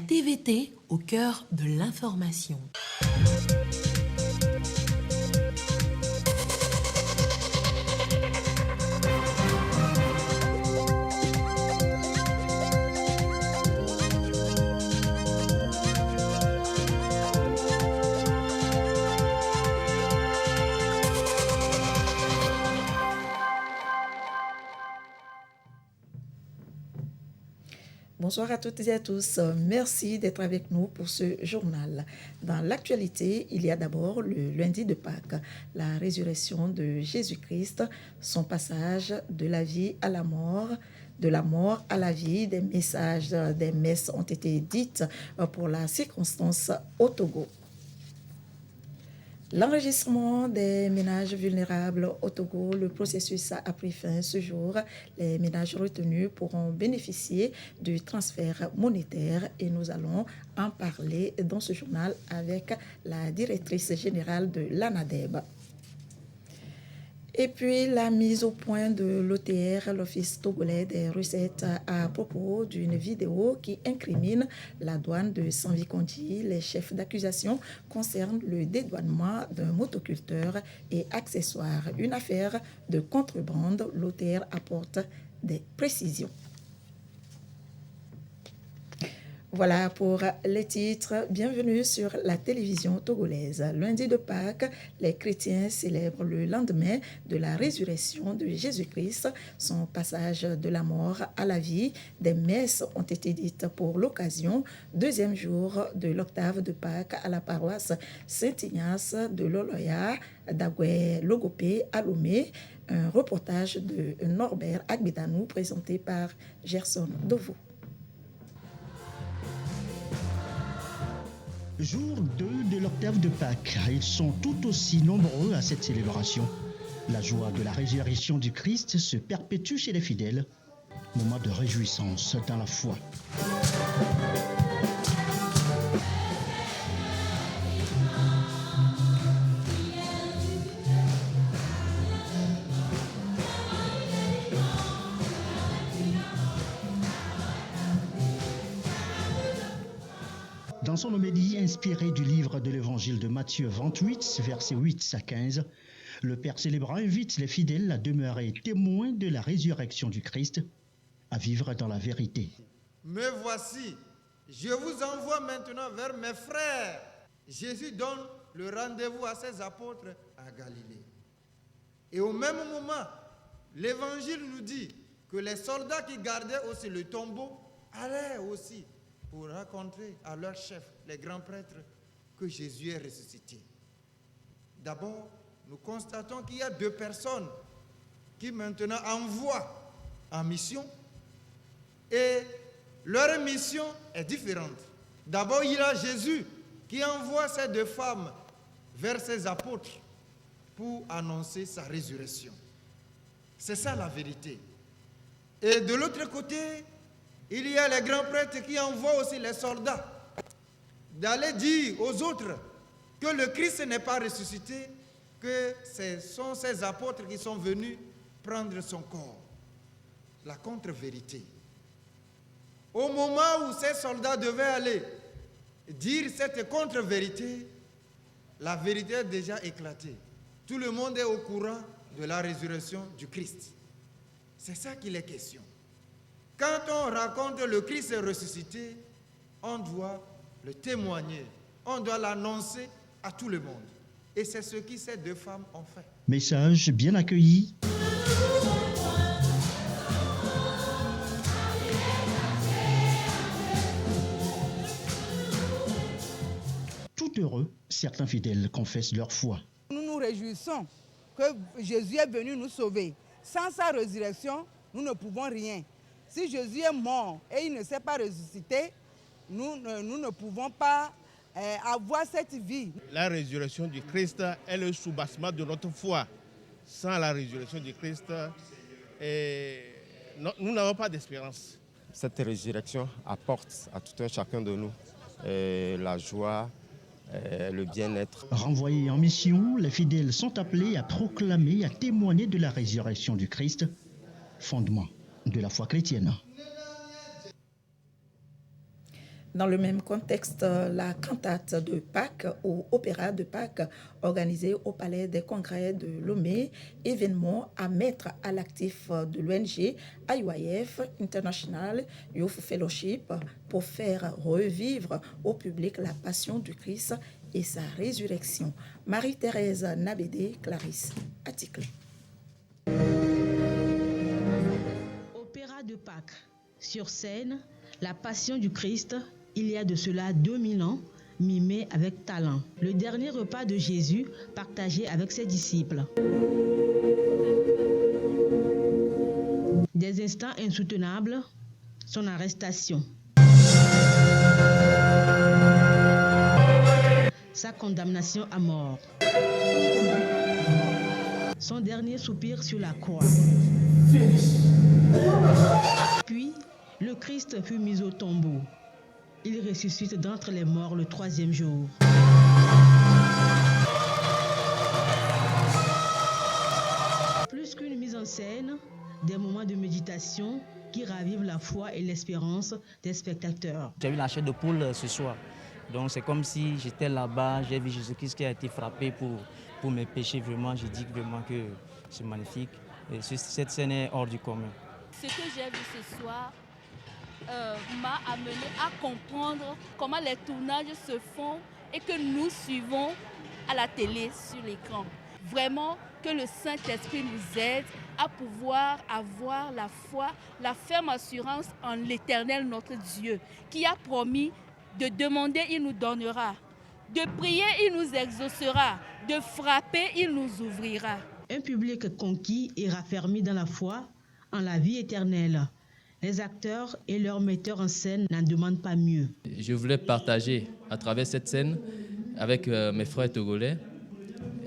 TVT au cœur de l'information. Bonsoir à toutes et à tous. Merci d'être avec nous pour ce journal. Dans l'actualité, il y a d'abord le lundi de Pâques, la résurrection de Jésus-Christ, son passage de la vie à la mort, de la mort à la vie. Des messages, des messes ont été dites pour la circonstance au Togo. L'enregistrement des ménages vulnérables au Togo, le processus a pris fin ce jour. Les ménages retenus pourront bénéficier du transfert monétaire et nous allons en parler dans ce journal avec la directrice générale de l'ANADEB. Et puis la mise au point de l'OTR, l'Office togolais des recettes, à propos d'une vidéo qui incrimine la douane de Sanvikondi. Les chefs d'accusation concernent le dédouanement d'un motoculteur et accessoires. Une affaire de contrebande. L'OTR apporte des précisions. Voilà pour les titres. Bienvenue sur la télévision togolaise. Lundi de Pâques, les chrétiens célèbrent le lendemain de la résurrection de Jésus-Christ, son passage de la mort à la vie. Des messes ont été dites pour l'occasion. Deuxième jour de l'octave de Pâques à la paroisse Saint-Ignace de Loloya, d'Agoué Logopé à Lomé. Un reportage de Norbert Agbidanou présenté par Gerson Dovo. Jour 2 de l'octave de Pâques, ils sont tout aussi nombreux à cette célébration. La joie de la résurrection du Christ se perpétue chez les fidèles, moment de réjouissance dans la foi. Dans son homélie inspirée du livre de l'évangile de Matthieu 28, versets 8 à 15, le Père célébrant invite les fidèles à demeurer témoins de la résurrection du Christ, à vivre dans la vérité. Me voici, je vous envoie maintenant vers mes frères. Jésus donne le rendez-vous à ses apôtres à Galilée. Et au même moment, l'évangile nous dit que les soldats qui gardaient aussi le tombeau allaient aussi pour raconter à leur chef, les grands prêtres, que Jésus est ressuscité. D'abord, nous constatons qu'il y a deux personnes qui maintenant envoient en mission et leur mission est différente. D'abord, il y a Jésus qui envoie ces deux femmes vers ses apôtres pour annoncer sa résurrection. C'est ça la vérité. Et de l'autre côté, il y a les grands prêtres qui envoient aussi les soldats d'aller dire aux autres que le Christ n'est pas ressuscité, que ce sont ces apôtres qui sont venus prendre son corps. La contre-vérité. Au moment où ces soldats devaient aller dire cette contre-vérité, la vérité est déjà éclatée. Tout le monde est au courant de la résurrection du Christ. C'est ça qu'il est question. Quand on raconte le Christ est ressuscité, on doit le témoigner, on doit l'annoncer à tout le monde. Et c'est ce que ces deux femmes ont fait. Message bien accueilli. Tout heureux, certains fidèles confessent leur foi. Nous nous réjouissons que Jésus est venu nous sauver. Sans sa résurrection, nous ne pouvons rien. Si Jésus est mort et il ne s'est pas ressuscité, nous ne pouvons pas avoir cette vie. La résurrection du Christ est le soubassement de notre foi. Sans la résurrection du Christ, nous n'avons pas d'espérance. Cette résurrection apporte à tout un chacun de nous la joie, le bien-être. Renvoyés en mission, les fidèles sont appelés à proclamer, à témoigner de la résurrection du Christ, fondement de la foi chrétienne. Dans le même contexte, la cantate de Pâques ou opéra de Pâques organisé au Palais des Congrès de Lomé, événement à mettre à l'actif de l'ONG IYF International Youth Fellowship pour faire revivre au public la passion du Christ et sa résurrection. Marie-Thérèse Nabédé, Clarisse Atticle. Opéra de Pâques. Sur scène, la passion du Christ, il y a de cela 2000 ans, mimé avec talent. Le dernier repas de Jésus partagé avec ses disciples. Des instants insoutenables, son arrestation. Sa condamnation à mort. Son dernier soupir sur la croix. Puis, le Christ fut mis au tombeau. Il ressuscite d'entre les morts le 3e jour. Plus qu'une mise en scène, des moments de méditation qui ravivent la foi et l'espérance des spectateurs. J'ai vu la chair de poule ce soir. Donc c'est comme si j'étais là-bas, j'ai vu Jésus-Christ qui a été frappé pour mes péchés. Vraiment, je dis vraiment que c'est magnifique. Et cette scène est hors du commun. Ce que j'ai vu ce soir m'a amené à comprendre comment les tournages se font et que nous suivons à la télé, sur l'écran. Vraiment que le Saint-Esprit nous aide à pouvoir avoir la foi, la ferme assurance en l'Éternel notre Dieu, qui a promis de demander, il nous donnera, de prier, il nous exaucera, de frapper, il nous ouvrira. Un public conquis et raffermi dans la foi, en la vie éternelle. Les acteurs et leurs metteurs en scène n'en demandent pas mieux. Je voulais partager à travers cette scène avec mes frères togolais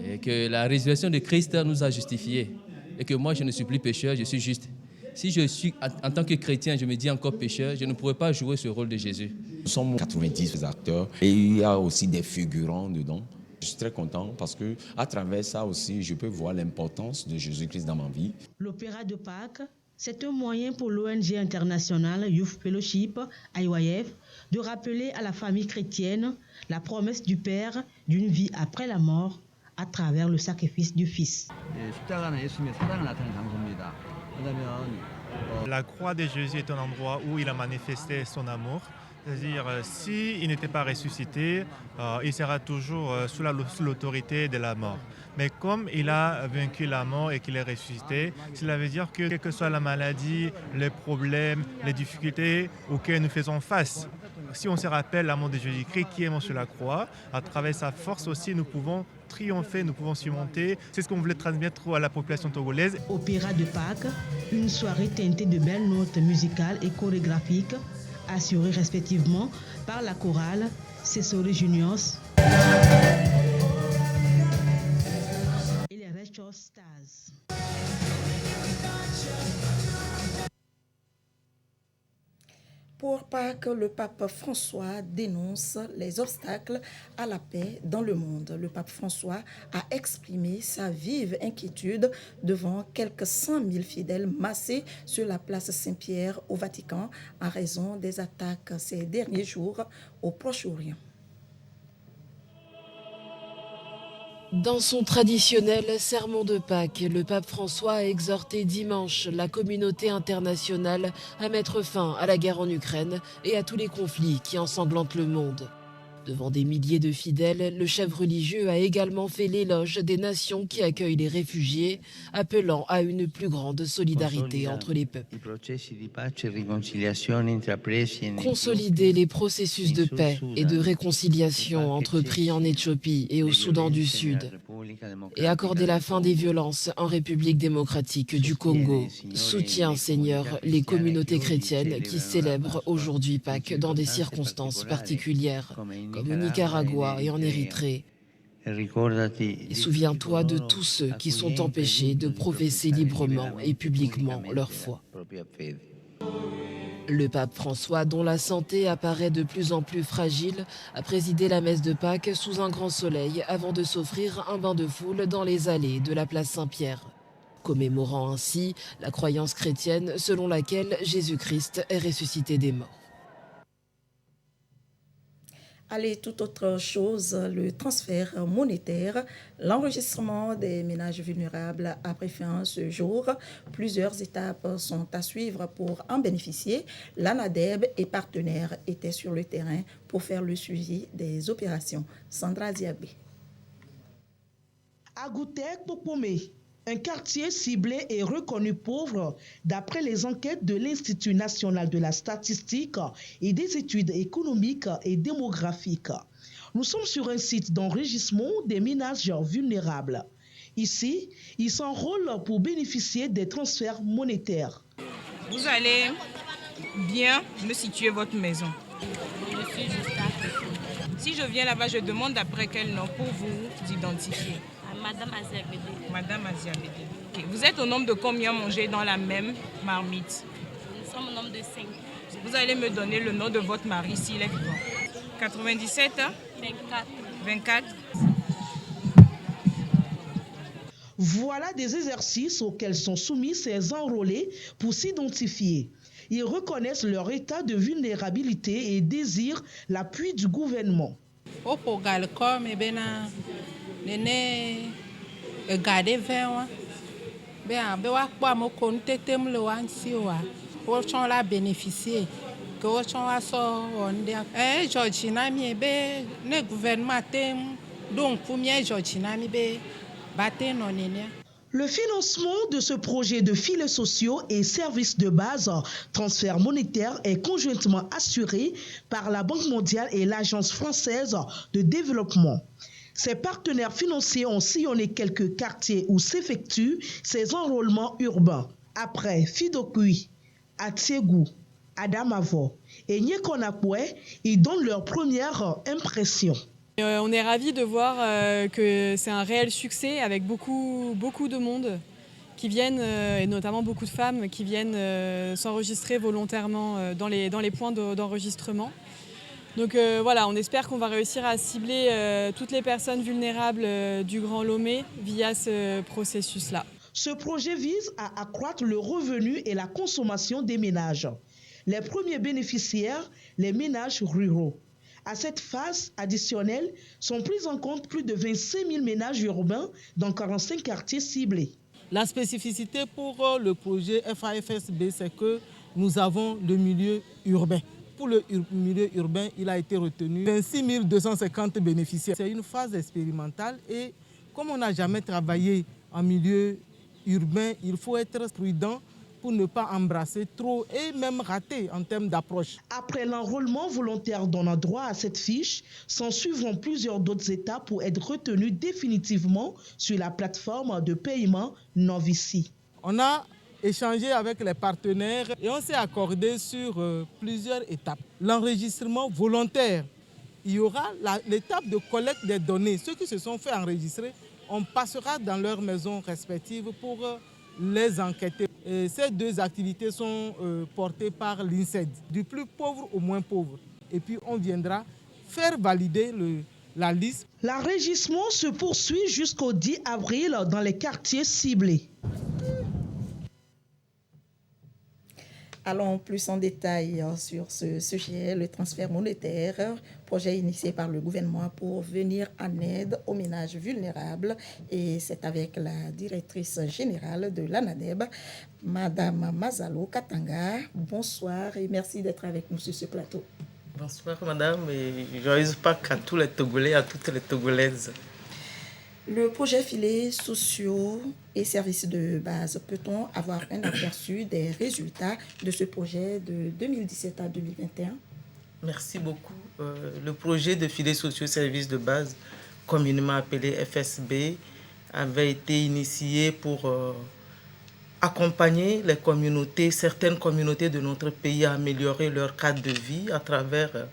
et que la résurrection de Christ nous a justifiés et que moi je ne suis plus pécheur, je suis juste. Si je suis, en tant que chrétien, je me dis encore pécheur, je ne pourrais pas jouer ce rôle de Jésus. Nous sommes 90 acteurs et il y a aussi des figurants dedans. Je suis très content parce qu'à travers ça aussi, je peux voir l'importance de Jésus-Christ dans ma vie. L'opéra de Pâques, c'est un moyen pour l'ONG internationale Youth Fellowship, IYF, de rappeler à la famille chrétienne la promesse du Père d'une vie après la mort à travers le sacrifice du Fils. La croix de Jésus est un endroit où il a manifesté son amour. C'est-à-dire, s'il n'était pas ressuscité, il sera toujours sous l'autorité de la mort. Mais comme il a vaincu la mort et qu'il est ressuscité, cela veut dire que quelle que soit la maladie, les problèmes, les difficultés auxquelles nous faisons face, si on se rappelle l'amour de Jésus-Christ qui est mort sur la croix, à travers sa force aussi, nous pouvons triompher, nous pouvons surmonter. C'est ce qu'on voulait transmettre à la population togolaise. Opéra de Pâques, une soirée teintée de belles notes musicales et chorégraphiques, assurée respectivement par la chorale Cessori Juniors et les Red Shore Stars. Pour Pâques, le pape François dénonce les obstacles à la paix dans le monde. Le pape François a exprimé sa vive inquiétude devant quelques 100 000 fidèles massés sur la place Saint-Pierre au Vatican en raison des attaques ces derniers jours au Proche-Orient. Dans son traditionnel sermon de Pâques, le pape François a exhorté dimanche la communauté internationale à mettre fin à la guerre en Ukraine et à tous les conflits qui ensanglantent le monde. Devant des milliers de fidèles, le chef religieux a également fait l'éloge des nations qui accueillent les réfugiés, appelant à une plus grande solidarité entre les peuples. Consolider les processus de paix et de réconciliation entrepris en Éthiopie et au Soudan du Sud et accorder la fin des violences en République démocratique du Congo. Soutient, Seigneur, les communautés chrétiennes qui célèbrent aujourd'hui Pâques dans des circonstances particulières, comme au Nicaragua et en Érythrée. Et souviens-toi de tous ceux qui sont empêchés de professer librement et publiquement leur foi. Le pape François, dont la santé apparaît de plus en plus fragile, a présidé la messe de Pâques sous un grand soleil avant de s'offrir un bain de foule dans les allées de la place Saint-Pierre, commémorant ainsi la croyance chrétienne selon laquelle Jésus-Christ est ressuscité des morts. Allez, toute autre chose, le transfert monétaire, l'enregistrement des ménages vulnérables a pris fin ce jour. Plusieurs étapes sont à suivre pour en bénéficier. L'ANADEB et partenaires étaient sur le terrain pour faire le suivi des opérations. Sandra Diabé. À Goutek-Popomé, un quartier ciblé et reconnu pauvre d'après les enquêtes de l'Institut national de la statistique et des études économiques et démographiques. Nous sommes sur un site d'enregistrement des ménages vulnérables. Ici, ils s'enrôlent pour bénéficier des transferts monétaires. Vous allez bien me situer votre maison. Je suis juste à côté. Si je viens là-bas, je demande après quel nom pour vous identifier. Madame Aziabede. Madame Aziabede. Okay. Vous êtes au nombre de combien mangés dans la même marmite? Nous sommes au nombre de 5. Vous allez me donner le nom de votre mari s'il est vivant. 97 24. 24. Voilà des exercices auxquels sont soumis ces enrôlés pour s'identifier. Ils reconnaissent leur état de vulnérabilité et désirent l'appui du gouvernement. Nene gade vin be abe wa kpa mo kon tetem le wan si wa o chon la bénéficier que o chon wa so onde Georgina mi be ne gouvernement tem donc pour mi Georgina mi be baté non nene. Le financement de ce projet de filets sociaux et services de base, transfert monétaire, est conjointement assuré par la Banque mondiale et l'Agence française de développement. Ces partenaires financiers ont sillonné quelques quartiers où s'effectuent ces enrôlements urbains. Après Fidokui, Atiegou, Adamavo et Nyekonakwe, ils donnent leur première impression. On est ravis de voir que c'est un réel succès avec beaucoup de monde qui viennent, et notamment beaucoup de femmes qui viennent s'enregistrer volontairement dans les points d'enregistrement. Donc voilà, on espère qu'on va réussir à cibler toutes les personnes vulnérables du Grand Lomé via ce processus-là. Ce projet vise à accroître le revenu et la consommation des ménages. Les premiers bénéficiaires, les ménages ruraux. À cette phase additionnelle sont pris en compte plus de 25 000 ménages urbains dans 45 quartiers ciblés. La spécificité pour le projet FAFSB, c'est que nous avons le milieu urbain. Pour le milieu urbain, il a été retenu 26 250 bénéficiaires. C'est une phase expérimentale et comme on n'a jamais travaillé en milieu urbain, il faut être prudent pour ne pas embrasser trop et même rater en termes d'approche. Après l'enrôlement volontaire donnant droit à cette fiche, s'en suivront plusieurs d'autres étapes pour être retenus définitivement sur la plateforme de paiement Novici. On a échangé avec les partenaires et on s'est accordé sur plusieurs étapes. L'enregistrement volontaire, il y aura l'étape de collecte des données. Ceux qui se sont fait enregistrer, on passera dans leurs maisons respectives pour les enquêter. Et ces deux activités sont portées par l'INSED, du plus pauvre au moins pauvre. Et puis on viendra faire valider la liste. L'enregistrement se poursuit jusqu'au 10 avril dans les quartiers ciblés. Allons plus en détail sur ce sujet, le transfert monétaire, projet initié par le gouvernement pour venir en aide aux ménages vulnérables. Et c'est avec la directrice générale de l'ANADEB, Madame Mazalo Katanga. Bonsoir et merci d'être avec nous sur ce plateau. Bonsoir Madame et joyeux Pâques à tous les Togolais et à toutes les Togolaises. Le projet filets sociaux et services de base, peut-on avoir un aperçu des résultats de ce projet de 2017 à 2021? Merci beaucoup. Le projet de filets sociaux et services de base, communément appelé FSB, avait été initié pour accompagner les communautés, certaines communautés de notre pays à améliorer leur cadre de vie à travers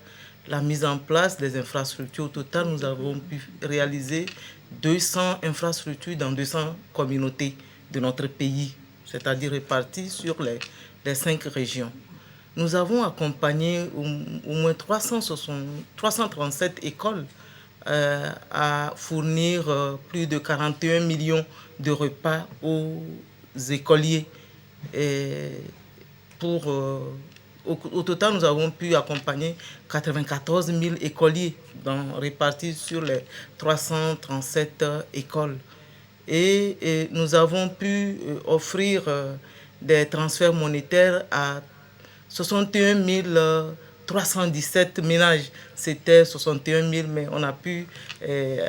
la mise en place des infrastructures. Au total, nous avons pu réaliser 200 infrastructures dans 200 communautés de notre pays, c'est-à-dire réparties sur les 5 régions. Nous avons accompagné au moins 337 écoles à fournir plus de 41 millions de repas aux écoliers au total, nous avons pu accompagner 94 000 écoliers répartis sur les 337 écoles. Et nous avons pu offrir des transferts monétaires à 61 317 ménages. C'était 61 000, mais on a pu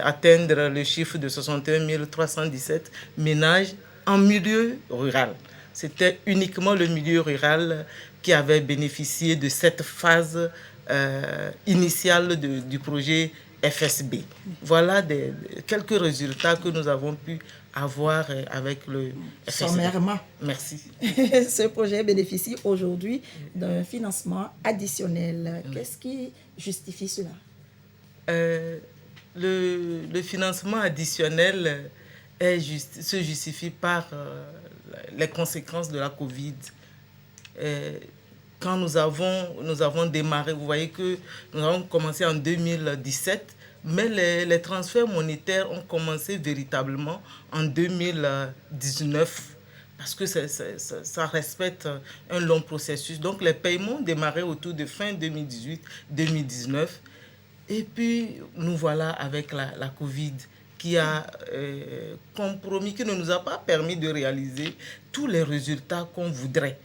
atteindre le chiffre de 61 317 ménages en milieu rural. C'était uniquement le milieu rural qui avait bénéficié de cette phase initiale du projet FSB. Voilà quelques résultats que nous avons pu avoir avec le FSB. Sommairement. Merci. Ce projet bénéficie aujourd'hui d'un financement additionnel. Qu'est-ce qui justifie cela? Le financement additionnel se justifie par les conséquences de la Covid. Quand nous avons démarré, vous voyez que nous avons commencé en 2017, mais les transferts monétaires ont commencé véritablement en 2019 parce que ça respecte un long processus. Donc les paiements ont démarré autour de fin 2018-2019 et puis nous voilà avec la Covid qui a compromis, qui ne nous a pas permis de réaliser tous les résultats qu'on voudrait.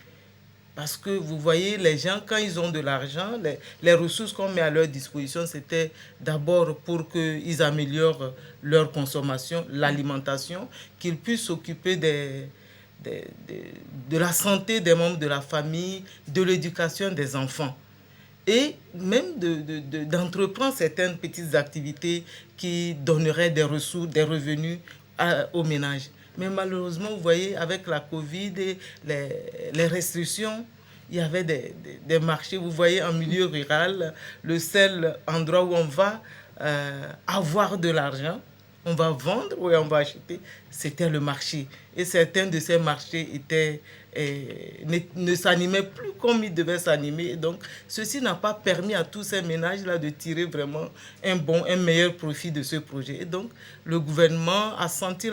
Parce que vous voyez, les gens, quand ils ont de l'argent, les ressources qu'on met à leur disposition, c'était d'abord pour qu'ils améliorent leur consommation, l'alimentation, qu'ils puissent s'occuper de la santé des membres de la famille, de l'éducation des enfants. Et même d'entreprendre certaines petites activités qui donneraient des ressources, des revenus aux ménages. Mais malheureusement, vous voyez, avec la Covid et les restrictions, il y avait des marchés. Vous voyez, en milieu rural, le seul endroit où on va avoir de l'argent, on va vendre ou on va acheter, c'était le marché. Et certains de ces marchés ne s'animaient plus comme ils devaient s'animer. Donc, ceci n'a pas permis à tous ces ménages-là de tirer vraiment un meilleur profit de ce projet. Et donc, le gouvernement a senti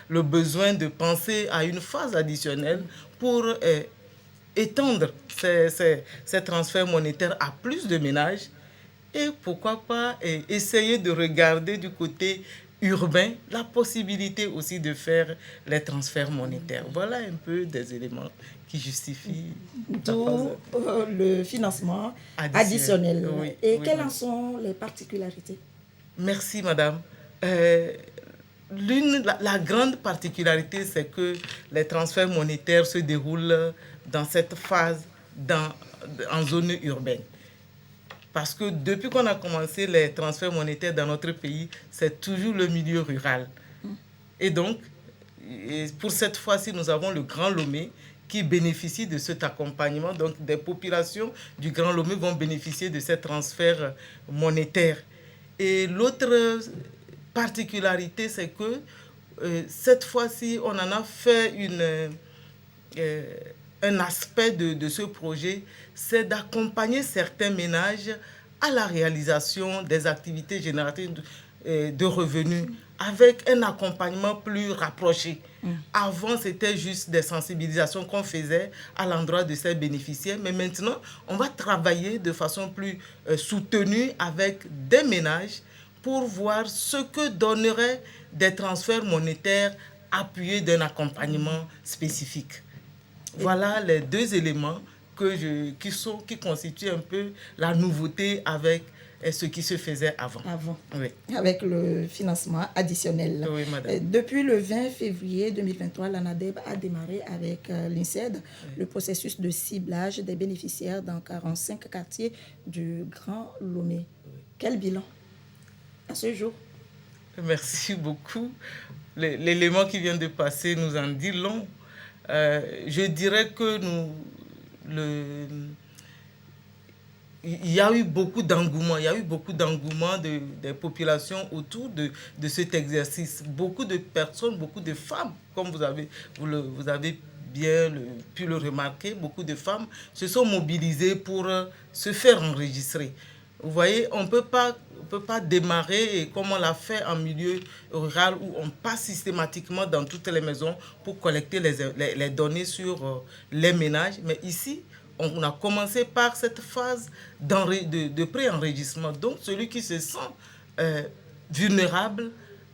le besoin de penser à une phase additionnelle pour étendre ces transferts monétaires à plus de ménages. Et pourquoi pas essayer de regarder du côté urbain la possibilité aussi de faire les transferts monétaires. Voilà un peu des éléments qui justifient d'où le financement additionnel. Oui, et quelles en sont les particularités? Merci, madame. La grande particularité, c'est que les transferts monétaires se déroulent dans cette phase en zone urbaine. Parce que depuis qu'on a commencé les transferts monétaires dans notre pays, c'est toujours le milieu rural. Et donc, pour cette fois-ci, nous avons le Grand Lomé qui bénéficie de cet accompagnement. Donc, des populations du Grand Lomé vont bénéficier de ces transferts monétaires. Et l'autre particularité, c'est que cette fois-ci, on en a fait un aspect de ce projet, c'est d'accompagner certains ménages à la réalisation des activités génératrices de revenus avec un accompagnement plus rapproché. Avant, c'était juste des sensibilisations qu'on faisait à l'endroit de ces bénéficiaires, mais maintenant, on va travailler de façon plus soutenue avec des ménages pour voir ce que donneraient des transferts monétaires appuyés d'un accompagnement spécifique. Voilà les deux éléments qui constituent un peu la nouveauté avec ce qui se faisait avant. Oui. Avec le financement additionnel. Oui, madame. Depuis le 20 février 2023, l'ANADEB a démarré avec l'INSED le processus de ciblage des bénéficiaires dans 45 quartiers du Grand Lomé. Quel bilan à ce jour? Merci beaucoup. L'élément qui vient de passer nous en dit long. Je dirais que il y a eu beaucoup d'engouement. Il y a eu beaucoup d'engouement des populations autour de cet exercice. Beaucoup de personnes, beaucoup de femmes, comme vous avez bien pu le remarquer, beaucoup de femmes se sont mobilisées pour se faire enregistrer. Vous voyez, on ne peut pas démarrer comme on l'a fait en milieu rural où on passe systématiquement dans toutes les maisons pour collecter les données sur les ménages. Mais ici, on a commencé par cette phase de pré-enregistrement. Donc, celui qui se sent vulnérable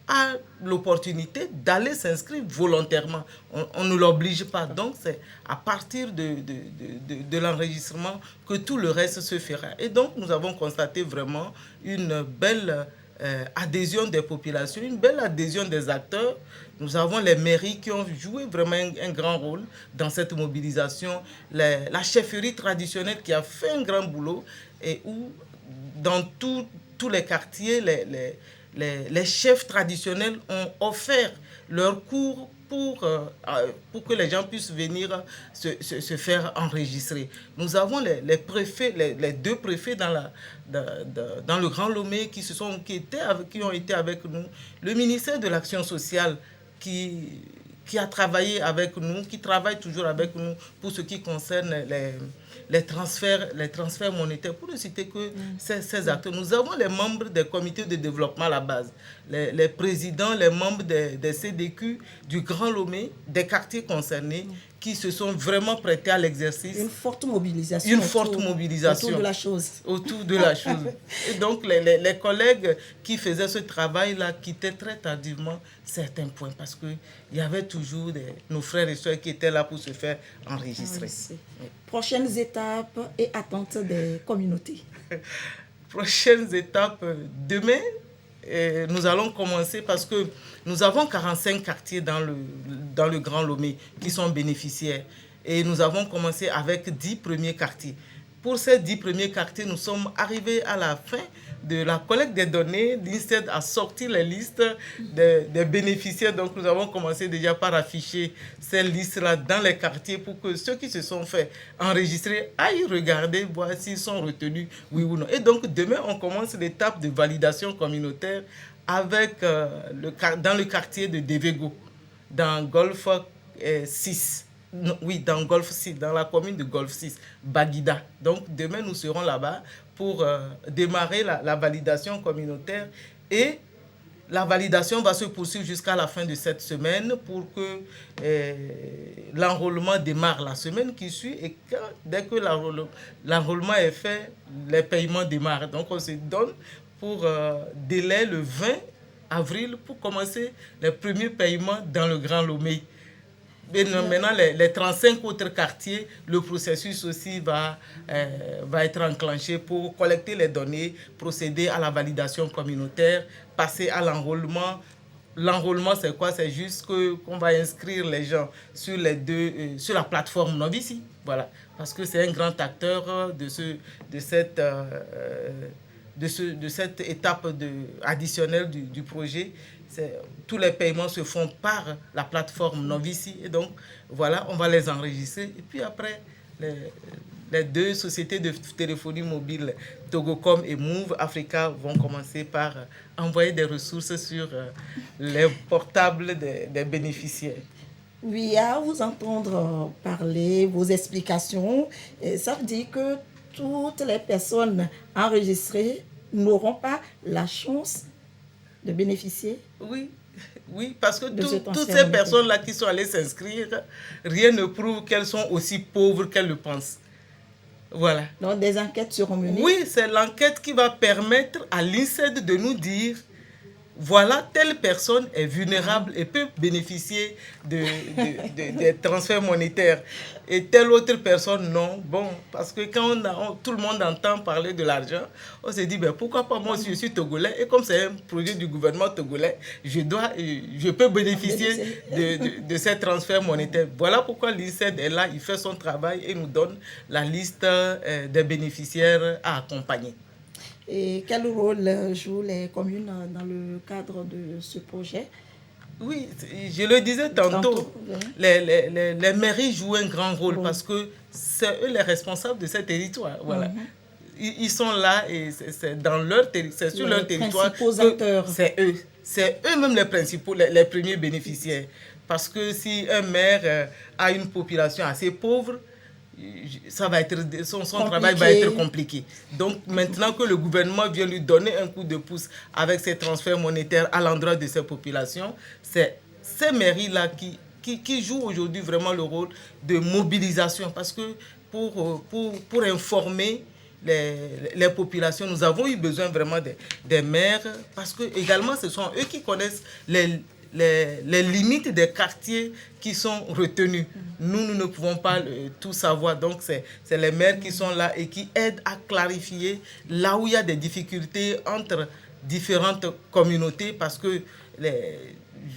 a l'opportunité d'aller s'inscrire volontairement. On ne l'oblige pas. Donc, c'est à partir de l'enregistrement que tout le reste se fera. Et donc, nous avons constaté vraiment une belle adhésion des populations, une belle adhésion des acteurs. Nous avons les mairies qui ont joué vraiment un grand rôle dans cette mobilisation. La chefferie traditionnelle qui a fait un grand boulot et où, dans tous les quartiers, les chefs traditionnels ont offert leurs cours pour que les gens puissent venir se faire enregistrer. Nous avons les préfets, les deux préfets dans le Grand Lomé qui ont été avec nous. Le ministère de l'Action sociale qui a travaillé avec nous, qui travaille toujours avec nous pour ce qui concerne les transferts monétaires, pour ne citer que ces acteurs. Nous avons les membres des comités de développement à la base, les présidents, les membres des CDQ du Grand Lomé, des quartiers concernés, qui se sont vraiment prêtés à l'exercice. Une forte mobilisation. Autour de la chose. Autour de la chose. Et donc, les collègues qui faisaient ce travail-là quittaient très tardivement certains points parce qu'il y avait toujours nos frères et soeurs qui étaient là pour se faire enregistrer. Oui. Prochaines étapes et attentes des communautés. Prochaines étapes, demain, nous allons commencer parce que nous avons 45 quartiers dans le Grand Lomé qui sont bénéficiaires. Et nous avons commencé avec 10 premiers quartiers. Pour ces 10 premiers quartiers, nous sommes arrivés à la fin de la collecte des données. L'INSED a sorti les listes des bénéficiaires. Donc, nous avons commencé déjà par afficher ces listes-là dans les quartiers pour que ceux qui se sont fait enregistrer aillent regarder, voir s'ils sont retenus, oui ou non. Et donc, demain, on commence l'étape de validation communautaire avec, dans le quartier de Devego, dans Golfe 6. Oui, dans Golfe 6, dans la commune de Golfe 6, Baguida. Donc, demain, nous serons là-bas pour démarrer la validation communautaire et la validation va se poursuivre jusqu'à la fin de cette semaine pour que l'enrôlement démarre la semaine qui suit et dès que l'enrôlement est fait, les paiements démarrent. Donc, on se donne pour délai le 20 avril pour commencer les premiers paiements dans le Grand Lomé. Et maintenant, les 35 autres quartiers, le processus aussi va être enclenché pour collecter les données, procéder à la validation communautaire, passer à l'enrôlement. L'enrôlement, c'est quoi? C'est juste qu'on va inscrire les gens sur la plateforme Novici. Voilà. Parce que c'est un grand acteur de cette étape additionnelle du projet. Tous les paiements se font par la plateforme Novici. Et donc, voilà, on va les enregistrer. Et puis après, les deux sociétés de téléphonie mobile, Togocom et Move Africa, vont commencer par envoyer des ressources sur les portables des bénéficiaires. Oui, à vous entendre parler, vos explications, ça veut dire que toutes les personnes enregistrées n'auront pas la chance de bénéficier. Oui, parce que toutes ces personnes-là qui sont allées s'inscrire, rien ne prouve qu'elles sont aussi pauvres qu'elles le pensent. Voilà. Donc des enquêtes seront menées. Oui, c'est l'enquête qui va permettre à l'INSED de nous dire voilà, telle personne est vulnérable et peut bénéficier des transferts monétaires. Et telle autre personne, non. Bon, parce que quand tout le monde entend parler de l'argent, on se dit, ben, pourquoi pas moi aussi, je suis togolais. Et comme c'est un projet du gouvernement togolais, je peux bénéficier de ces transferts monétaires. Voilà pourquoi l'INSED est là, il fait son travail et nous donne la liste des bénéficiaires à accompagner. Et quel rôle jouent les communes dans le cadre de ce projet? Oui, je le disais tantôt, oui. Les mairies jouent un grand rôle parce que c'est eux les responsables de ces territoires. Voilà. Ils sont là et c'est sur leur territoire. C'est eux-mêmes les principaux, les premiers bénéficiaires. Parce que si un maire a une population assez pauvre, son travail va être compliqué. Donc maintenant que le gouvernement vient lui donner un coup de pouce avec ses transferts monétaires à l'endroit de ces populations, c'est ces mairies-là qui jouent aujourd'hui vraiment le rôle de mobilisation. Parce que pour informer les populations. Nous avons eu besoin vraiment des maires parce que également ce sont eux qui connaissent les limites des quartiers qui sont retenus. Nous ne pouvons pas tout savoir. Donc c'est les maires qui sont là et qui aident à clarifier là où il y a des difficultés entre différentes communautés parce que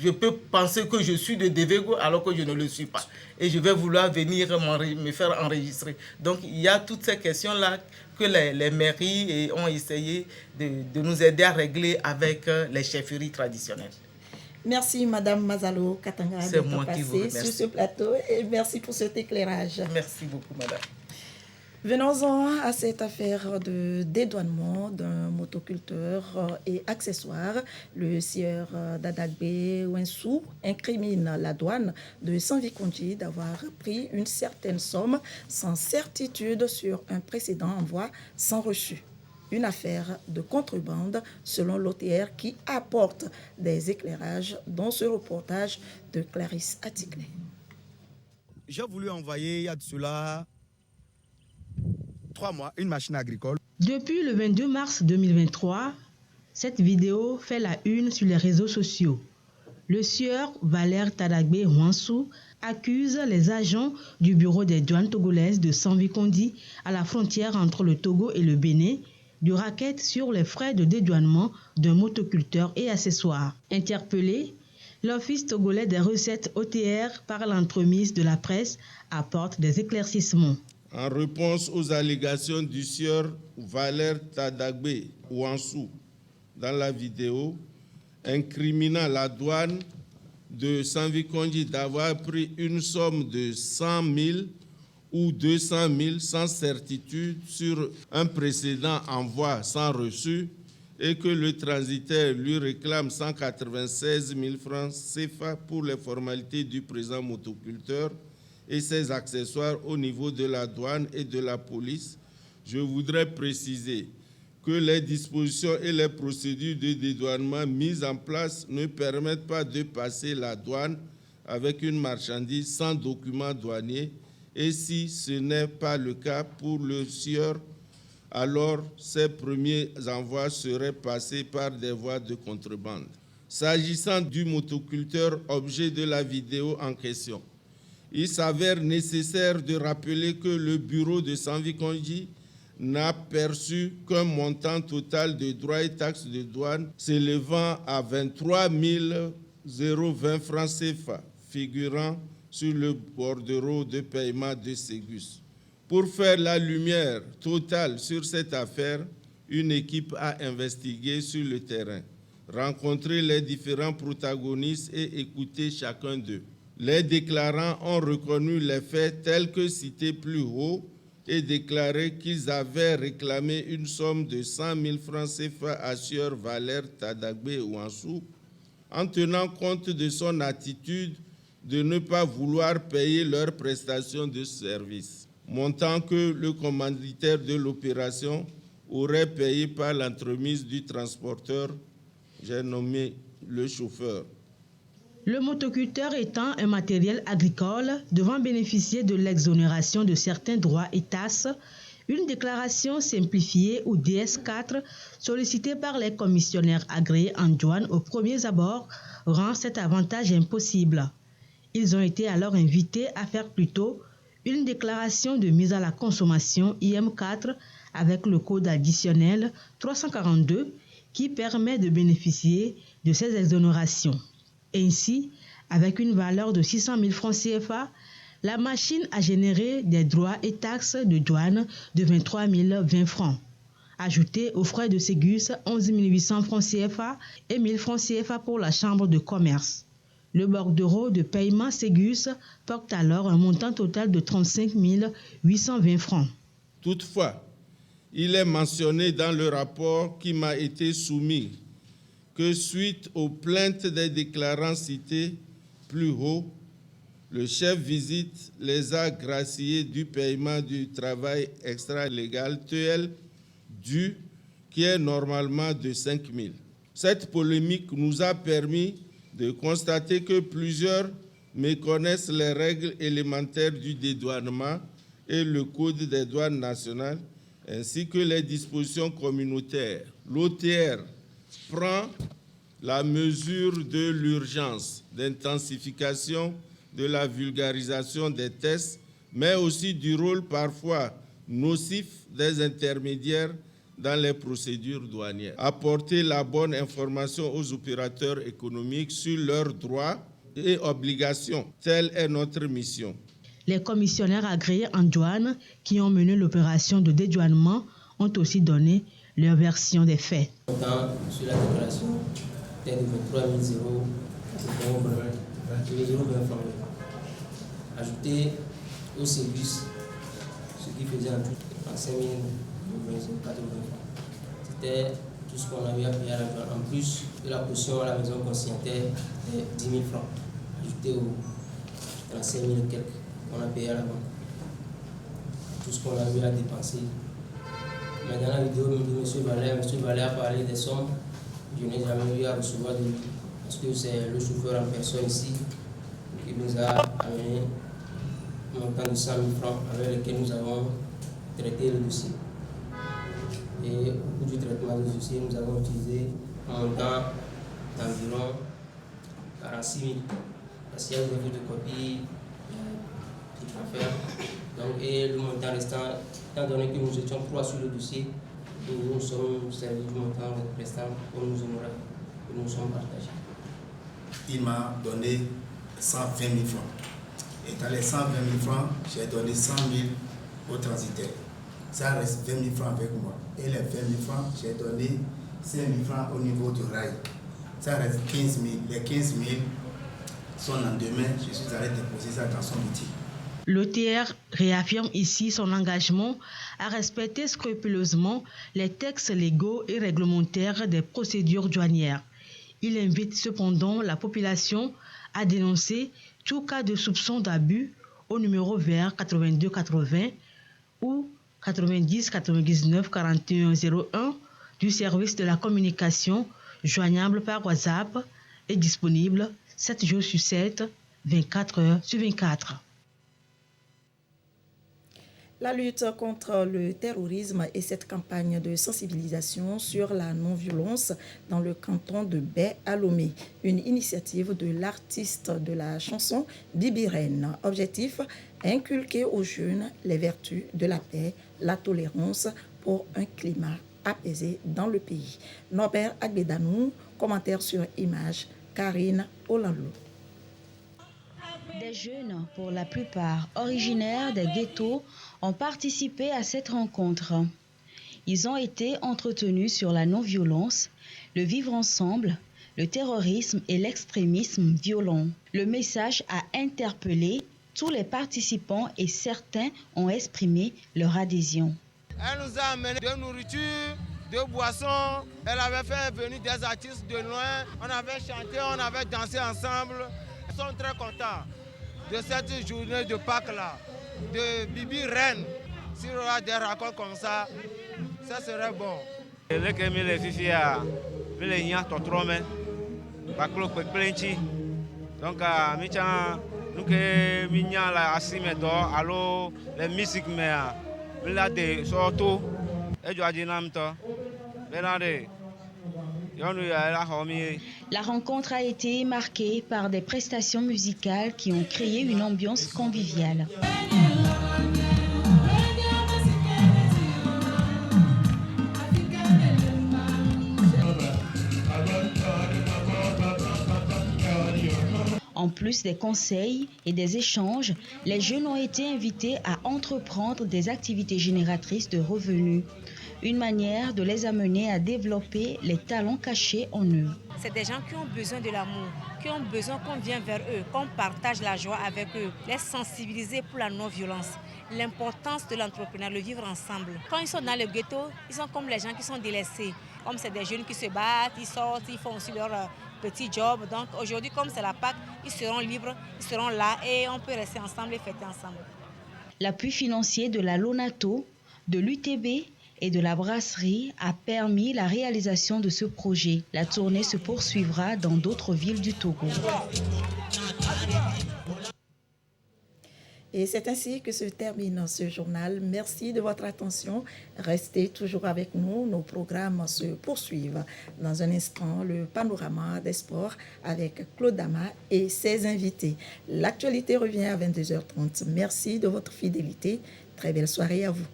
je peux penser que je suis de Devego alors que je ne le suis pas. Et je vais vouloir venir me faire enregistrer. Donc il y a toutes ces questions-là que les mairies ont essayé de nous aider à régler avec les chefferies traditionnelles. Merci Madame Mazalo Katanga d'être passée sur ce plateau et merci pour cet éclairage. Merci beaucoup Madame. Venons-en à cette affaire de dédouanement d'un motoculteur et accessoires. Le sieur d'Adagbe Ouensou incrimine la douane de Sanvikonji d'avoir pris une certaine somme sans certitude sur un précédent envoi sans reçu. Une affaire de contrebande selon l'OTR qui apporte des éclairages dans ce reportage de Clarisse Attigley. J'ai voulu envoyer il y a de cela 3 mois une machine agricole. Depuis le 22 mars 2023, cette vidéo fait la une sur les réseaux sociaux. Le sieur Valère Tadagbe Ouensou accuse les agents du bureau des douanes togolaises de Sanvikondi à la frontière entre le Togo et le Bénin du racket sur les frais de dédouanement d'un motoculteur et accessoires. Interpellé, l'Office togolais des recettes OTR par l'entremise de la presse apporte des éclaircissements. En réponse aux allégations du sieur Valère Tadagbe Ouensou dans la vidéo, incriminant la douane de Sanvikonji d'avoir pris une somme de 100 000 ou 200 000 sans certitude sur un précédent envoi sans reçu et que le transitaire lui réclame 196 000 francs CFA pour les formalités du présent motoculteur et ses accessoires au niveau de la douane et de la police, je voudrais préciser que les dispositions et les procédures de dédouanement mises en place ne permettent pas de passer la douane avec une marchandise sans document douanier. Et si ce n'est pas le cas pour le sieur, alors ces premiers envois seraient passés par des voies de contrebande. S'agissant du motoculteur objet de la vidéo en question, il s'avère nécessaire de rappeler que le bureau de Sanvikonji n'a perçu qu'un montant total de droits et taxes de douane s'élevant à 23 020 francs CFA, figurant sur le bordereau de paiement de Ségus. Pour faire la lumière totale sur cette affaire, une équipe a investigué sur le terrain, rencontré les différents protagonistes et écouté chacun d'eux. Les déclarants ont reconnu les faits tels que cités plus haut et déclaré qu'ils avaient réclamé une somme de 100 000 francs CFA à sieur Valère Tadagbe Ouensou en tenant compte de son attitude de ne pas vouloir payer leurs prestations de service, montant que le commanditaire de l'opération aurait payé par l'entremise du transporteur, j'ai nommé le chauffeur. Le motoculteur étant un matériel agricole devant bénéficier de l'exonération de certains droits et taxes, une déclaration simplifiée ou DS4 sollicitée par les commissionnaires agréés en douane aux premiers abords rend cet avantage impossible. Ils ont été alors invités à faire plutôt une déclaration de mise à la consommation IM4 avec le code additionnel 342 qui permet de bénéficier de ces exonérations. Ainsi, avec une valeur de 600 000 francs CFA, la machine a généré des droits et taxes de douane de 23 020 francs. Ajoutés aux frais de Ségus, 11 800 francs CFA et 1 000 francs CFA pour la chambre de commerce. Le bordereau de paiement Ségus porte alors un montant total de 35 820 francs. Toutefois, il est mentionné dans le rapport qui m'a été soumis que suite aux plaintes des déclarants cités plus haut, le chef visite les a graciés du paiement du travail extra-légal TL dû, qui est normalement de 5 000. Cette polémique nous a permis de constater que plusieurs méconnaissent les règles élémentaires du dédouanement et le Code des douanes nationales, ainsi que les dispositions communautaires. L'OTR prend la mesure de l'urgence d'intensification de la vulgarisation des tests, mais aussi du rôle parfois nocif des intermédiaires dans les procédures douanières. Apporter la bonne information aux opérateurs économiques sur leurs droits et obligations. Telle est notre mission. Les commissionnaires agréés en douane qui ont mené l'opération de dédouanement ont aussi donné leur version des faits. Sur la déclaration, de 23 000 ajouté au service, ce qui faisait en tout 35 80 francs. C'était tout ce qu'on avait à payer à la douane. En plus de la caution à la maison conscientaire de 10 000 francs, ajouté aux 35 000 et quelques qu'on a payé à la banque. Tout ce qu'on a eu à dépenser. Mais dans la vidéo de M. Valère a parlé des sommes. Je n'ai jamais eu à recevoir de lui, parce que c'est le chauffeur en personne ici qui nous a amené un montant de 100 000 francs avec lequel nous avons traité le dossier. Et au cours du traitement du dossier, nous avons utilisé un montant d'environ 46 000. Parce qu'il y a une photocopie qu'il faut faire. Donc, et le montant restant, étant donné que nous étions 3 sur le dossier, nous nous sommes servis du montant restant pour nous honorer, que nous sommes partagés. Il m'a donné 120 000 francs. Et dans les 120 000 francs, j'ai donné 100 000 au transitaire. Ça reste 20 000 francs avec moi. Et les 20 000 francs, j'ai donné 5 000 francs au niveau du rail. Ça reste 15 000. Les 15 000 sont en demain. Je suis allé déposer ça dans son boutique. L'OTR réaffirme ici son engagement à respecter scrupuleusement les textes légaux et réglementaires des procédures douanières. Il invite cependant la population à dénoncer tout cas de soupçon d'abus au numéro vert 82 80 ou 90 99 41 01 du service de la communication joignable par WhatsApp et disponible 7 jours sur 7, 24 heures sur 24. La lutte contre le terrorisme et cette campagne de sensibilisation sur la non-violence dans le canton de Baie à Lomé, une initiative de l'artiste de la chanson Bibi Reine. Objectif, inculquer aux jeunes les vertus de la paix, la tolérance pour un climat apaisé dans le pays. Norbert Agbedanou, commentaire sur image, Karine Olanlo. Des jeunes, pour la plupart originaires des ghettos, ont participé à cette rencontre. Ils ont été entretenus sur la non-violence, le vivre ensemble, le terrorisme et l'extrémisme violent. Le message a interpellé tous les participants et certains ont exprimé leur adhésion. Elle nous a amené de nourriture, de boissons. Elle avait fait venir des artistes de loin. On avait chanté, on avait dansé ensemble. Ils sont très contents de cette journée de Pâques-là, de Bibi Reine. Si on a des racontes comme ça serait bon. Les filles, les niais, totrome, baklo pekplenchi. Donc, nous que minya la asimedo, alors les musiques mais là de sorto, et du adinamto, benade. La rencontre a été marquée par des prestations musicales qui ont créé une ambiance conviviale. En plus des conseils et des échanges, les jeunes ont été invités à entreprendre des activités génératrices de revenus. Une manière de les amener à développer les talents cachés en eux. C'est des gens qui ont besoin de l'amour, qui ont besoin qu'on vienne vers eux, qu'on partage la joie avec eux, les sensibiliser pour la non-violence, l'importance de l'entrepreneuriat, le vivre ensemble. Quand ils sont dans le ghetto, ils sont comme les gens qui sont délaissés. Comme c'est des jeunes qui se battent, ils sortent, ils font aussi leur petit job. Donc aujourd'hui, comme c'est la Pâque, ils seront libres, ils seront là et on peut rester ensemble et fêter ensemble. L'appui financier de la Lonato, de l'UTB et de la brasserie a permis la réalisation de ce projet. La tournée se poursuivra dans d'autres villes du Togo. Et c'est ainsi que se termine ce journal. Merci de votre attention. Restez toujours avec nous. Nos programmes se poursuivent. Dans un instant, le panorama des sports avec Claude Dama et ses invités. L'actualité revient à 22h30. Merci de votre fidélité. Très belle soirée à vous.